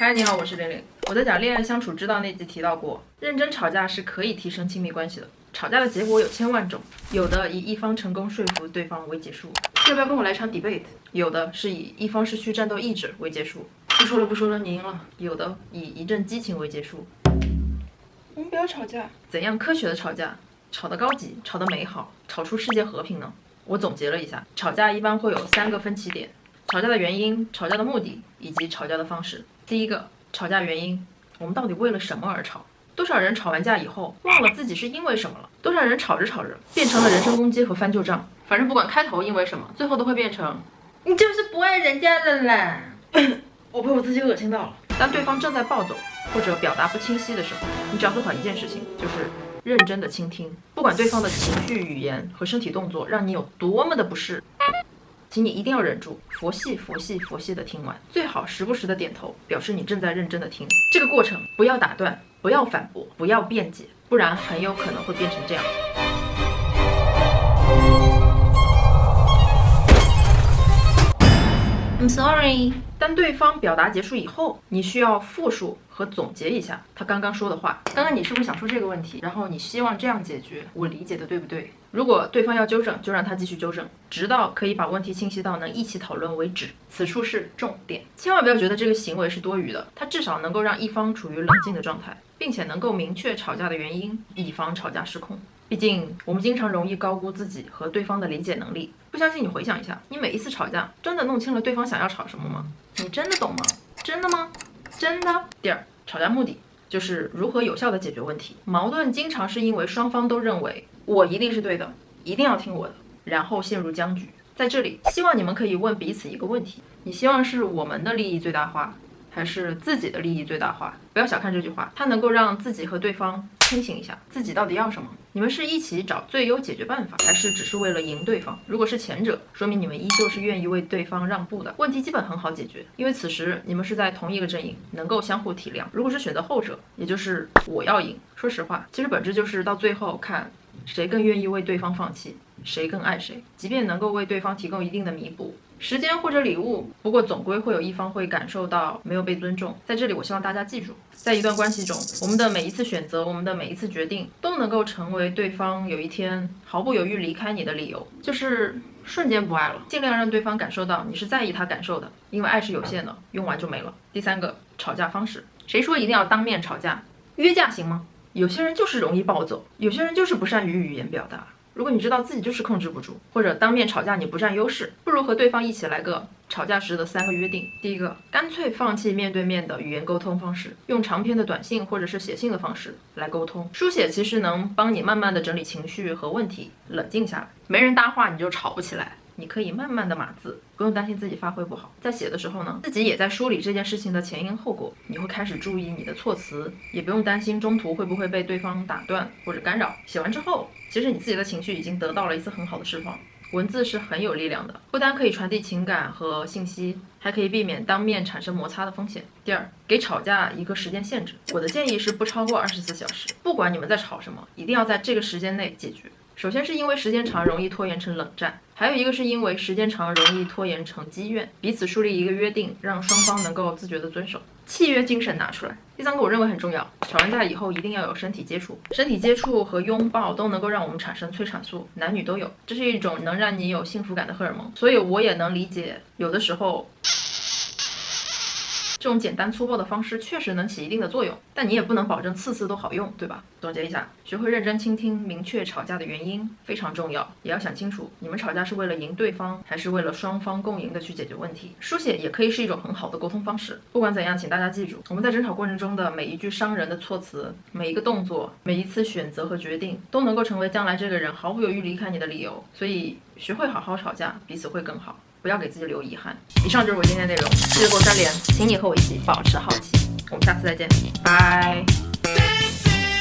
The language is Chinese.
嗨，你好，我是玲玲。我在讲恋爱相处之道那集提到过，认真吵架是可以提升亲密关系的。吵架的结果有千万种，有的以一方成功说服对方为结束，要不要跟我来场 debate？ 有的是以一方失去战斗意志为结束，不说了，你赢了。有的以一阵激情为结束。我们不要吵架。怎样科学的吵架？吵得高级，吵得美好，吵出世界和平呢？我总结了一下，吵架一般会有3个分歧点：吵架的原因、吵架的目的以及吵架的方式。第一个，吵架原因，我们到底为了什么而吵？多少人吵完架以后忘了自己是因为什么了？多少人吵着吵着变成了人身攻击和翻旧账？反正不管开头因为什么，最后都会变成你就是不爱人家了啦。我被我自己恶心到了。当对方正在暴走或者表达不清晰的时候，你只要做好一件事情，就是认真的倾听。不管对方的情绪、语言和身体动作让你有多么的不适，请你一定要忍住，佛系的听完，最好时不时的点头，表示你正在认真的听。这个过程不要打断，不要反驳，不要辩解，不然很有可能会变成这样。I'm sorry。当对方表达结束以后，你需要复述和总结一下他刚刚说的话。刚刚你是不是想说这个问题？然后你希望这样解决，我理解的对不对？如果对方要纠正，就让他继续纠正，直到可以把问题清晰到能一起讨论为止。此处是重点，千万不要觉得这个行为是多余的，它至少能够让一方处于冷静的状态，并且能够明确吵架的原因，以防吵架失控。毕竟我们经常容易高估自己和对方的理解能力。不相信你回想一下，你每一次吵架真的弄清了对方想要吵什么吗？你真的懂吗？真的吗？真的。第二，吵架目的就是如何有效的解决问题。矛盾经常是因为双方都认为我一定是对的，一定要听我的，然后陷入僵局。在这里，希望你们可以问彼此一个问题：你希望是我们的利益最大化，还是自己的利益最大化？不要小看这句话，它能够让自己和对方清醒一下，自己到底要什么。你们是一起找最优解决办法，还是只是为了赢对方？如果是前者，说明你们依旧是愿意为对方让步的，问题基本很好解决，因为此时你们是在同一个阵营，能够相互体谅。如果是选择后者，也就是我要赢，说实话，其实本质就是到最后看谁更愿意为对方放弃，谁更爱谁，即便能够为对方提供一定的弥补，时间或者礼物，不过总归会有一方会感受到没有被尊重。在这里，我希望大家记住，在一段关系中，我们的每一次选择，我们的每一次决定，都能够成为对方有一天毫不犹豫离开你的理由，就是瞬间不爱了。尽量让对方感受到你是在意他感受的，因为爱是有限的，用完就没了。第三个，吵架方式，谁说一定要当面吵架？约架行吗？有些人就是容易暴走，有些人就是不善于语言表达。如果你知道自己就是控制不住，或者当面吵架你不占优势，不如和对方一起来个吵架时的3个约定。第一个，干脆放弃面对面的语言沟通方式，用长篇的短信或者是写信的方式来沟通。书写其实能帮你慢慢的整理情绪和问题，冷静下来。没人搭话你就吵不起来，你可以慢慢的码字，不用担心自己发挥不好。在写的时候呢，自己也在梳理这件事情的前因后果，你会开始注意你的措辞，也不用担心中途会不会被对方打断或者干扰。写完之后，其实你自己的情绪已经得到了一次很好的释放。文字是很有力量的，不单可以传递情感和信息，还可以避免当面产生摩擦的风险。第二，给吵架一个时间限制，我的建议是不超过24小时，不管你们在吵什么，一定要在这个时间内解决。首先是因为时间长容易拖延成冷战，还有一个是因为时间长容易拖延成积怨。彼此树立一个约定，让双方能够自觉的遵守，契约精神拿出来。第三个我认为很重要，吵完架以后一定要有身体接触，身体接触和拥抱都能够让我们产生催产素，男女都有，这是一种能让你有幸福感的荷尔蒙。所以我也能理解，有的时候这种简单粗暴的方式确实能起一定的作用，但你也不能保证次次都好用，对吧？总结一下，学会认真倾听，明确吵架的原因非常重要，也要想清楚你们吵架是为了赢对方，还是为了双方共赢的去解决问题。书写也可以是一种很好的沟通方式。不管怎样，请大家记住，我们在争吵过程中的每一句伤人的措辞，每一个动作，每一次选择和决定，都能够成为将来这个人毫不犹豫离开你的理由。所以学会好好吵架，彼此会更好，不要给自己留遗憾。以上就是我今天的内容，谢谢给我删连，请你和我一起保持好奇，我们下次再见，拜。